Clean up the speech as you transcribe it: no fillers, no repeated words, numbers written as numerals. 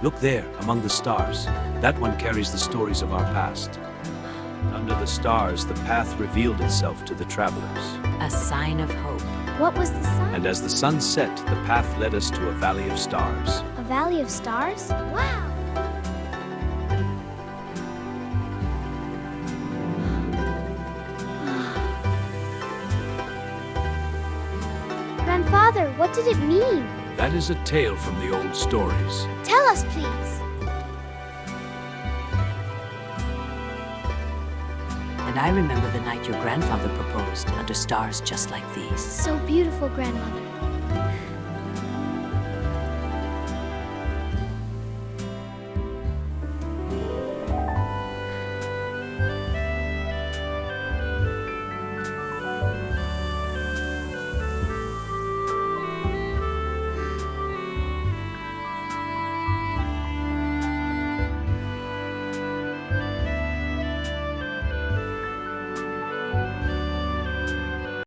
Look there, among the stars. That one carries the stories of our past. Under the stars, the path revealed itself to the travelers. A sign of hope. What was the sign? And as the sun set, the path led us to a valley of stars. A valley of stars? Wow! Grandfather, what did it mean? That is a tale from the old stories. Tell us, please. And I remember the night your grandfather proposed under stars just like these. So beautiful, Grandmother.